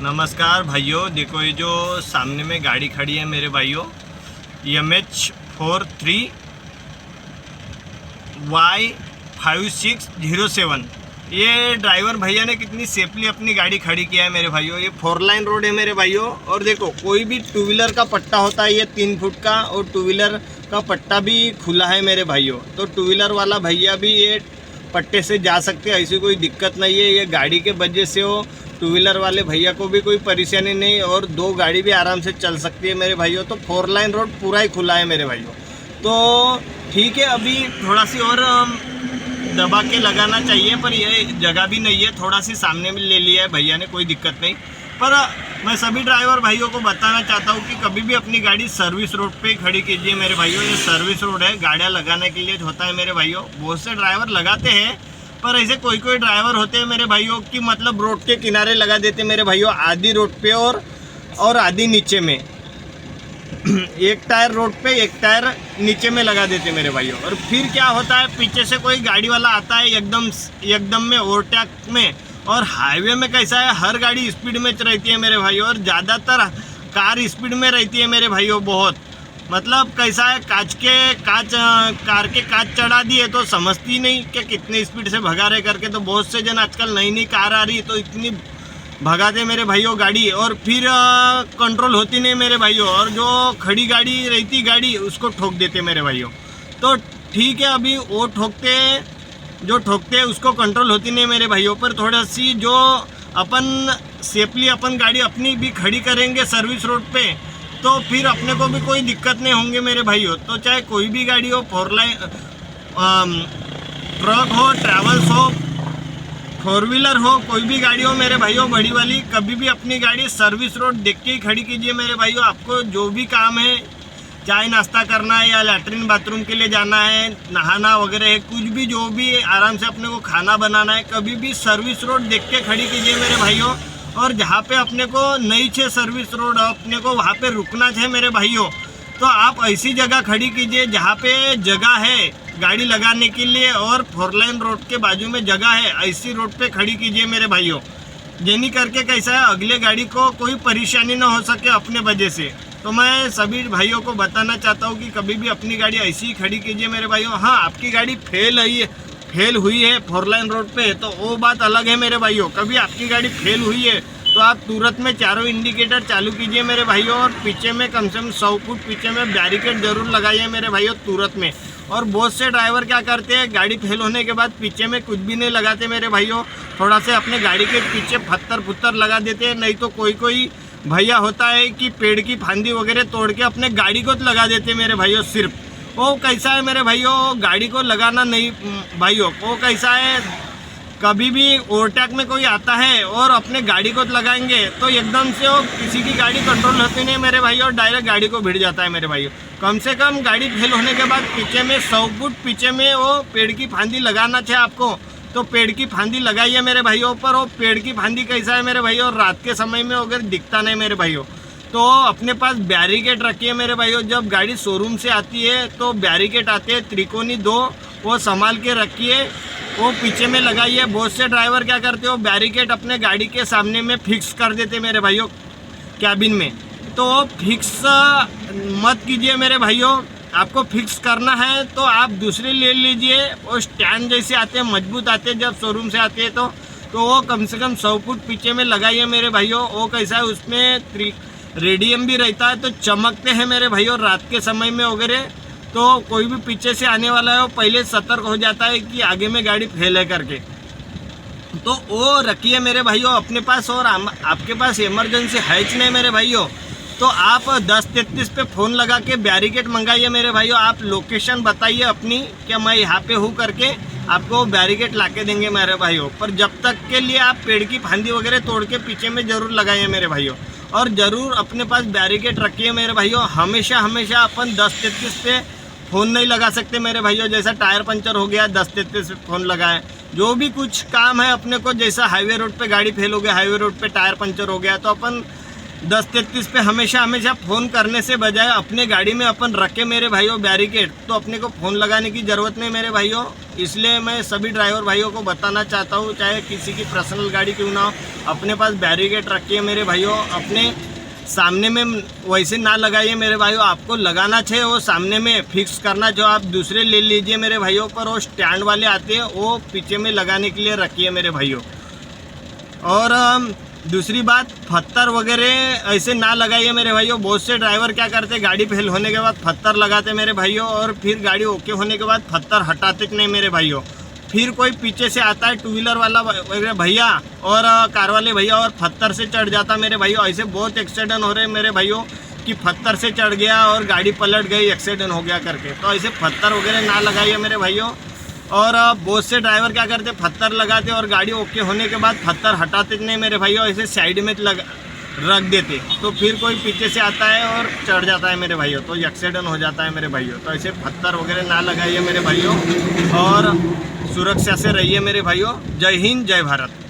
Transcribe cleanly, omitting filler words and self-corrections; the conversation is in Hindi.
नमस्कार भाइयों, देखो ये जो सामने में गाड़ी खड़ी है मेरे भाइयों, MH43Y5607। ये ड्राइवर भैया ने कितनी सेफली अपनी गाड़ी खड़ी किया है मेरे भाइयों। ये 4 लाइन रोड है मेरे भाइयों। और देखो कोई भी 2 व्हीलर का पट्टा होता है ये 3 फुट का, और 2 व्हीलर का पट्टा भी खुला है मेरे भाइयों। तो 2 व्हीलर वाला भैया भी ये पट्टे से जा सकते हैं, ऐसी कोई दिक्कत नहीं है। ये गाड़ी के वजह से हो 2 व्हीलर वाले भैया को भी कोई परेशानी नहीं, और 2 गाड़ी भी आराम से चल सकती है मेरे भाइयों। तो 4 लाइन रोड पूरा ही खुला है मेरे भाइयों। तो ठीक है, अभी थोड़ा सी और दबा के लगाना चाहिए, पर ये जगह भी नहीं है, थोड़ा सी सामने में ले लिया है भैया ने, कोई दिक्कत नहीं। पर मैं सभी ड्राइवर भाइयों को बताना चाहता हूँ कि कभी भी अपनी गाड़ी सर्विस रोड पे खड़ी कीजिए मेरे भाइयों। ये सर्विस रोड है, गाड़ियाँ लगाने के लिए होता है मेरे भाइयों। बहुत से ड्राइवर लगाते हैं, पर ऐसे कोई कोई ड्राइवर होते हैं मेरे भाइयों कि मतलब रोड के किनारे लगा देते मेरे भाइयों, आधी रोड पे और आधी नीचे में। एक टायर रोड पे, एक टायर नीचे में लगा देते मेरे भाइयों। और फिर क्या होता है, पीछे से कोई गाड़ी वाला आता है एकदम में ओवरटेक में। और हाईवे में कैसा है, हर गाड़ी स्पीड में रहती है मेरे भाइयों, और ज़्यादातर कार स्पीड में रहती है मेरे भाइयों। बहुत मतलब कैसा है, कार के कांच चढ़ा दिए तो समझती नहीं कि कितने स्पीड से भगा रहे करके। तो बहुत से जन आजकल नई कार आ रही है तो इतनी भगाते मेरे भाइयों गाड़ी, और फिर कंट्रोल होती नहीं मेरे भाइयों, और जो खड़ी गाड़ी रहती गाड़ी उसको ठोक देते मेरे भाइयों। तो ठीक है, अभी वो जो ठोकते हैं उसको कंट्रोल होती नहीं मेरे भाइयों। पर थोड़ा सी जो अपन सेफली अपन गाड़ी अपनी भी खड़ी करेंगे सर्विस रोड पे, तो फिर अपने को भी कोई दिक्कत नहीं होंगे मेरे भाइयों। तो चाहे कोई भी गाड़ी हो, 4 लाइन ट्रक हो, ट्रैवल्स हो, 4 व्हीलर हो, कोई भी गाड़ी हो मेरे भाइयों बड़ी वाली, कभी भी अपनी गाड़ी सर्विस रोड देख के ही खड़ी कीजिए मेरे भाइयों। आपको जो भी काम है, चाय नाश्ता करना है या लैट्रिन बाथरूम के लिए जाना है, नहाना वगैरह है, कुछ भी जो भी आराम से अपने को खाना बनाना है, कभी भी सर्विस रोड देख के खड़ी कीजिए मेरे भाइयों। और जहाँ पे अपने को नहीं छे सर्विस रोड, अपने को वहाँ पे रुकना है मेरे भाइयों, तो आप ऐसी जगह खड़ी कीजिए जहाँ पे जगह है गाड़ी लगाने के लिए, और 4 लाइन रोड के बाजू में जगह है, ऐसी रोड पे खड़ी कीजिए मेरे भाइयों। जिनी करके कैसा है, अगले गाड़ी को कोई परेशानी ना हो सके अपने वजह से। तो मैं सभी भाइयों को बताना चाहता हूँ कि कभी भी अपनी गाड़ी ऐसी ही खड़ी कीजिए मेरे भाइयों। हाँ, आपकी गाड़ी फेल हुई है 4 लाइन रोड पे, तो वो बात अलग है मेरे भाइयों। कभी आपकी गाड़ी फेल हुई है तो आप तुरंत में चारों इंडिकेटर चालू कीजिए मेरे भाइयों, और पीछे में कम से कम 100 फुट पीछे में बैरिकेड जरूर लगाइए मेरे भाइयों तुरंत में। और बहुत से ड्राइवर क्या करते हैं, गाड़ी फेल होने के बाद पीछे में कुछ भी नहीं लगाते मेरे भाइयों, थोड़ा से अपने गाड़ी के पीछे पत्थर लगा देते हैं। नहीं तो कोई भैया होता है कि पेड़ की फांदी वगैरह तोड़ के अपने गाड़ी को लगा देते मेरे भाइयों। सिर्फ वो कैसा है मेरे भाइयों, गाड़ी को लगाना नहीं भाइयों। वो कैसा है, कभी भी ओवरटेक में कोई आता है और अपने गाड़ी को लगाएंगे तो एकदम से वो किसी की गाड़ी कंट्रोल होती नहीं मेरे भाइयों, और डायरेक्ट गाड़ी को भिड़ जाता है मेरे भाइयों। कम से कम गाड़ी फेल होने के बाद पीछे में 100 फुट पीछे में वो पेड़ की फांदी लगाना चाहिए आपको, तो पेड़ की फांदी लगाइए मेरे भाइयों। पर वो पेड़ की फांदी कैसा है मेरे भाइयों, रात के समय में अगर दिखता नहीं मेरे भाइयों, तो अपने पास बैरिकेड रखिए मेरे भाइयों। जब गाड़ी शोरूम से आती है तो बैरिकेड आते हैं त्रिकोणी 2, वो संभाल के रखिए, वो पीछे में लगाइए। बहुत से ड्राइवर क्या करते हो, बैरिकेड अपने गाड़ी के सामने में फिक्स कर देते मेरे भाइयों कैबिन में, तो फिक्स मत कीजिए मेरे भाइयों। आपको फिक्स करना है तो आप दूसरे ले लीजिए, वो स्टैंड जैसे आते हैं, मजबूत आते हैं जब शोरूम से आते हैं, तो वो कम से कम 100 फुट पीछे में लगाइए मेरे भाइयों। वो कैसा है, उसमें रेडियम भी रहता है, तो चमकते हैं मेरे भाइयों रात के समय में वगैरह। तो कोई भी पीछे से आने वाला है वो पहले सतर्क हो जाता है कि आगे में गाड़ी फेल है करके। तो वो रखिए मेरे भाइयों अपने पास। और आपके पास इमरजेंसी है कि नहीं मेरे भाइयों, तो आप 1033 पे फ़ोन लगा के बैरिकेड मंगाइए मेरे भाइयों। आप लोकेशन बताइए अपनी कि मैं यहाँ पे हूँ करके, आपको बैरिकेड ला के देंगे मेरे भाइयों। पर जब तक के लिए आप पेड़ की फांदी वगैरह तोड़ के पीछे में ज़रूर लगाइए मेरे भाइयों, और ज़रूर अपने पास बैरिकेड रखिए मेरे भाइयों। हमेशा अपन 1033 पे फ़ोन नहीं लगा सकते मेरे भाइयों। जैसा टायर पंचर हो गया 1033 पे फ़ोन लगाए, जो भी कुछ काम है अपने को, जैसा हाईवे रोड पे गाड़ी फेल हो गया, हाईवे रोड पे टायर पंचर हो गया, तो अपन 1033 पे हमेशा फ़ोन करने से बजाय अपने गाड़ी में अपन रखे मेरे भाइयों बैरिकेड, तो अपने को फ़ोन लगाने की ज़रूरत नहीं मेरे भाइयों। इसलिए मैं सभी ड्राइवर भाइयों को बताना चाहता हूँ, चाहे किसी की पर्सनल गाड़ी क्यों ना हो, अपने पास बैरिकेड रखिए मेरे भाइयों। अपने सामने में वैसे ना लगाइए मेरे भाइयों, आपको लगाना चाहिए वो सामने में फिक्स करना, जो आप दूसरे ले लीजिए मेरे भाइयों, पर वो स्टैंड वाले आते हैं वो पीछे में लगाने के लिए रखिए मेरे भाइयों। और दूसरी बात, पत्थर वगैरह ऐसे ना लगाइए मेरे भाइयों। बहुत से ड्राइवर क्या करते, गाड़ी फेल होने के बाद पत्थर लगाते मेरे भाइयों, और फिर गाड़ी ओके होने के बाद पत्थर हटाते नहीं मेरे भाइयों। फिर कोई पीछे से आता है 2 व्हीलर वाला भैया और कार वाले भैया और पत्थर से चढ़ जाता मेरे भाइयों। ऐसे बहुत एक्सीडेंट हो रहे हैं मेरे भाइयों कि पत्थर से चढ़ गया और गाड़ी पलट गई, एक्सीडेंट हो गया करके। तो ऐसे पत्थर वगैरह ना लगाइए मेरे भाइयों। और बहुत से ड्राइवर क्या करते, पत्थर लगाते और गाड़ी ओके होने के बाद पत्थर हटाते नहीं मेरे भाइयों, ऐसे साइड में रख देते, तो फिर कोई पीछे से आता है और चढ़ जाता है मेरे भाइयों, तो एक्सीडेंट हो जाता है मेरे भाइयों। तो ऐसे पत्थर वगैरह ना लगाइए मेरे भाइयों और सुरक्षा से रहिए मेरे भाइयों। जय हिंद, जय भारत।